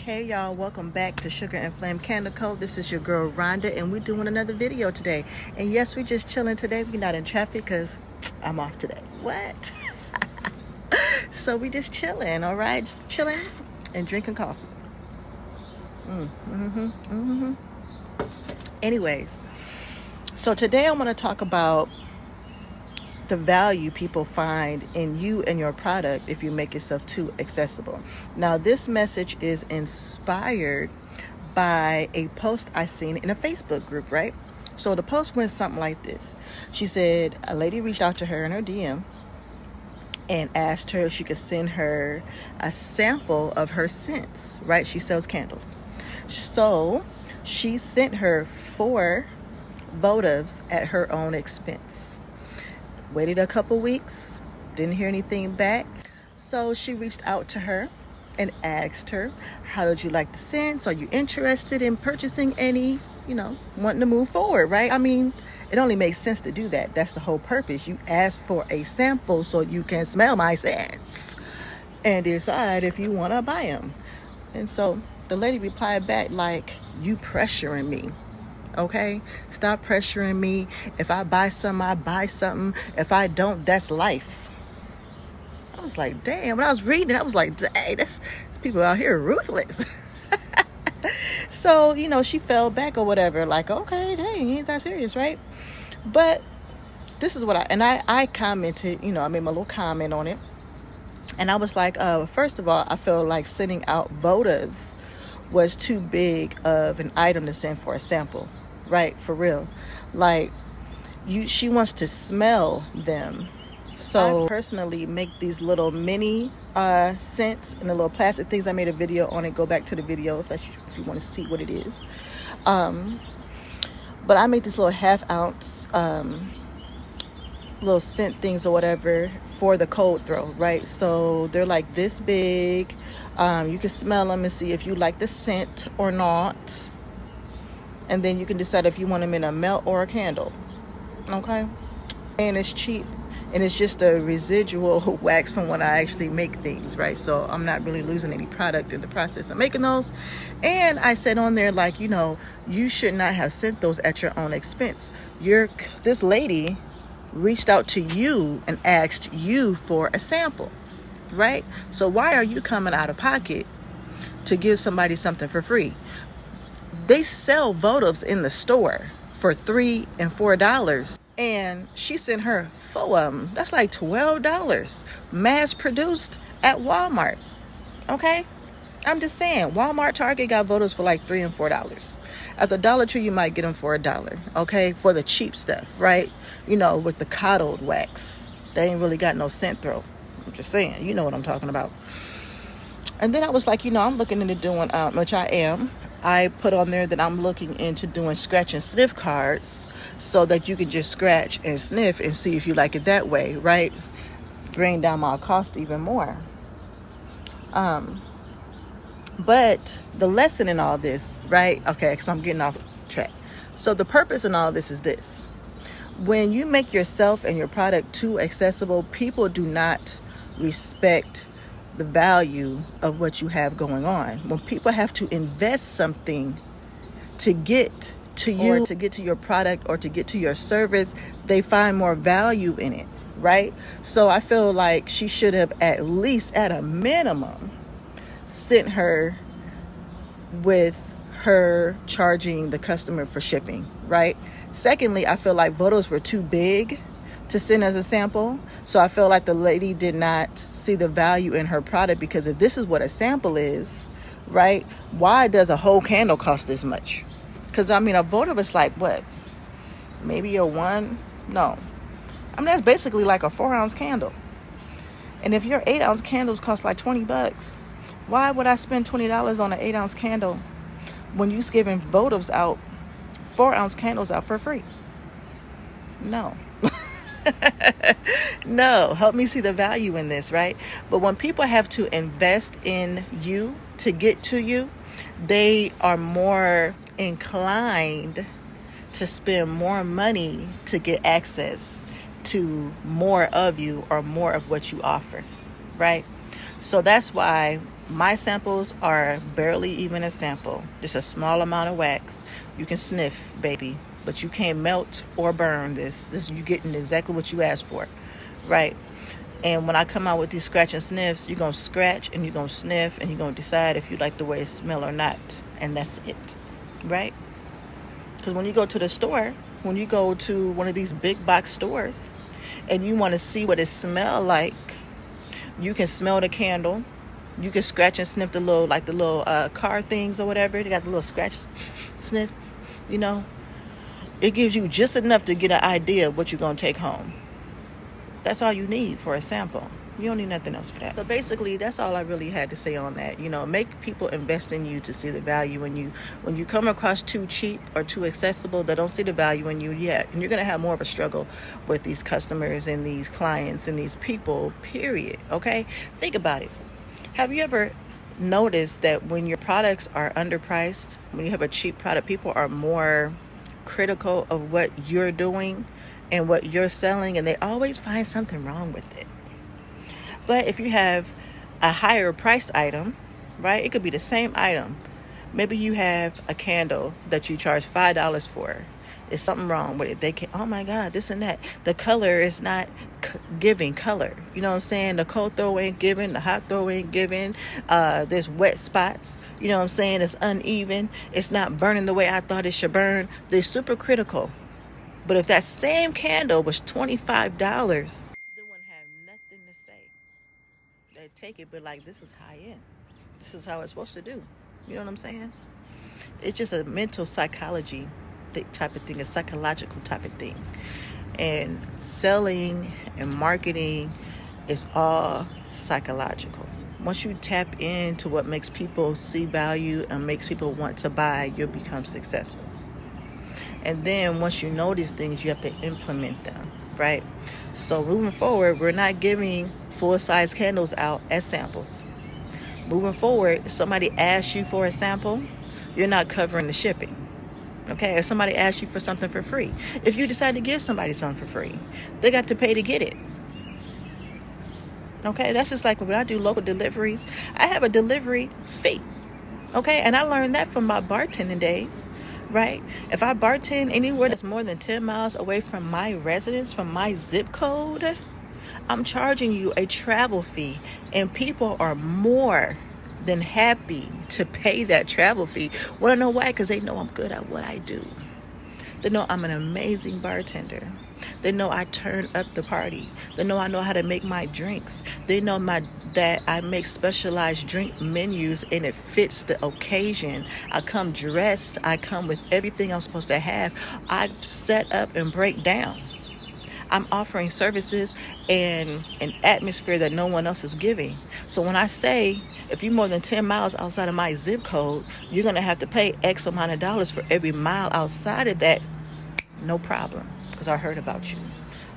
Hey y'all, welcome back to Sugar and Flame Candle Co. This is your girl Rhonda, and we're doing another video today. And yes, we're just chilling today. We're not in traffic because I'm off today. What? So we just chilling, all right? Just chilling and drinking coffee. Anyways, so today I want to talk about the value people find in you and your product if you make yourself too accessible. Now, this message is inspired by a post I seen in a Facebook group, right? So the post went something like this. She said a lady reached out to her in her DM and asked her if she could send her a sample of her scents, right? She sells candles. So she sent her 4 votives at her own expense. Waited a couple weeks, didn't hear anything back. So she reached out to her and asked her, how did you like the scents? Are you interested in purchasing any, wanting to move forward, right? I mean, it only makes sense to do that. That's the whole purpose. You ask for a sample so you can smell my scents and decide if you want to buy them. And so the lady replied back like, you pressuring me. Okay, stop pressuring me. If I buy something, I buy something. If I don't, that's life. I was like, damn. When I was reading it, I was like, dang, that's people out here ruthless. So, she fell back or whatever. Like, okay, dang, ain't that serious, right? But this is what I commented, I made my little comment on it. And I was like, first of all, I feel like sending out votives was too big of an item to send for a sample. Right, for real. Like, she wants to smell them. So I personally make these little mini scents in the little plastic things. I made a video on it. Go back to the video if you want to see what it is. But I make this little 1/2 ounce little scent things or whatever for the cold throw, right? So they're like this big. You can smell them and see if you like the scent or not. And then you can decide if you want them in a melt or a candle. Okay? And it's cheap. And it's just a residual wax from when I actually make things, right? So I'm not really losing any product in the process of making those. And I said on there, like, you should not have sent those at your own expense. This lady reached out to you and asked you for a sample, right? So why are you coming out of pocket to give somebody something for free? They sell votives in the store for $3 and $4. And she sent her 4 of them. That's like $12. Mass produced at Walmart. Okay? I'm just saying, Walmart, Target got votives for like $3 and $4. At the Dollar Tree, you might get them for $1. Okay? For the cheap stuff, right? With the coddled wax. They ain't really got no scent throw. I'm just saying, you know what I'm talking about. And then I was like, I'm looking into doing, which I am. I put on there that I'm looking into doing scratch and sniff cards so that you can just scratch and sniff and see if you like it that way, right? Bring down my cost even more. But the lesson in all this, right? Okay, because I'm getting off track. So the purpose in all this is this. When you make yourself and your product too accessible, people do not respect the value of what you have going on. When people have to invest something to get to you, or to get to your product, or to get to your service, they find more value in it, right? So I feel like she should have at least, at a minimum, sent her with her charging the customer for shipping, right? Secondly, I feel like votives were too big to send as a sample. So I feel like the lady did not see the value in her product, because if this is what a sample is, right, why does a whole candle cost this much? Because a votive is like what? Maybe that's basically like a 4-ounce candle. And if your 8-ounce candles cost like $20, why would I spend $20 on an 8-ounce candle when you're giving votives out, 4-ounce candles out for free? No. No, help me see the value in this, right? But when people have to invest in you to get to you, they are more inclined to spend more money to get access to more of you or more of what you offer, right? So that's why My samples are barely even a sample, just a small amount of wax. You can sniff, baby, but you can't melt or burn this. You getting exactly what you asked for, right? And when I come out with these scratch and sniffs, you're going to scratch and you're going to sniff and you're going to decide if you like the way it smells or not. And that's it, right? Because when you go to the store, when you go to one of these big box stores and you want to see what it smells like, you can smell the candle. You can scratch and sniff the little, like the little car things or whatever. They got the little scratch sniff, you know. It gives you just enough to get an idea of what you're going to take home. That's all you need for a sample. You don't need nothing else for that. So basically, that's all I really had to say on that. You know, make people invest in you to see the value in you. When you come across too cheap or too accessible, they don't see the value in you yet. And you're going to have more of a struggle with these customers and these clients and these people, period. Okay? Think about it. Have you ever noticed that when your products are underpriced, when you have a cheap product, people are more critical of what you're doing and what you're selling, and they always find something wrong with it. But if you have a higher priced item, right, it could be the same item. Maybe you have a candle that you charge $5 for. There's something wrong with it. They can, oh my God, this and that. The color is not giving color. You know what I'm saying? The cold throw ain't giving. The hot throw ain't giving. There's wet spots. You know what I'm saying? It's uneven. It's not burning the way I thought it should burn. They're super critical. But if that same candle was $25, they wouldn't have nothing to say. They'd take it, but like, this is high end. This is how it's supposed to do. You know what I'm saying? It's just a mental psychology type of thing, a psychological type of thing. And selling and marketing is all psychological. Once you tap into what makes people see value and makes people want to buy, you'll become successful. And then once you know these things, you have to implement them, right? So moving forward, we're not giving full-size candles out as samples. Moving forward, if somebody asks you for a sample, you're not covering the shipping. Okay, if somebody asks you for something for free, if you decide to give somebody something for free, they got to pay to get it. Okay, that's just like when I do local deliveries, I have a delivery fee. Okay, and I learned that from my bartending days, right? If I bartend anywhere that's more than 10 miles away from my residence, from my zip code, I'm charging you a travel fee, and people are more than happy to pay that travel fee. Want to know why? Because they know I'm good at what I do. They know I'm an amazing bartender. They know I turn up the party. They know I know how to make my drinks. They know that I make specialized drink menus and it fits the occasion. I come dressed. I come with everything I'm supposed to have. I set up and break down. I'm offering services and an atmosphere that no one else is giving. So when I say, if you're more than 10 miles outside of my zip code, you're going to have to pay X amount of dollars for every mile outside of that. No problem, because I heard about you.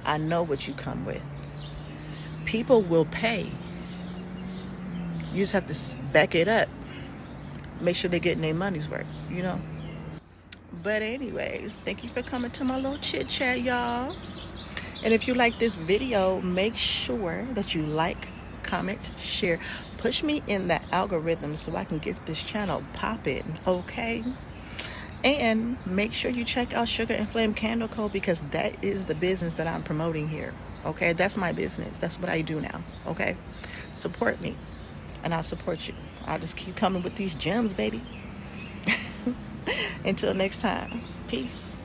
I know what you come with. People will pay. You just have to back it up. Make sure they're getting their money's worth, you know. But anyways, thank you for coming to my little chit chat, y'all. And if you like this video, make sure that you like, comment, share. Push me in the algorithm so I can get this channel popping, okay? And make sure you check out Sugar and Flame Candle Co. because that is the business that I'm promoting here, okay? That's my business. That's what I do now, okay? Support me, and I'll support you. I'll just keep coming with these gems, baby. Until next time, peace.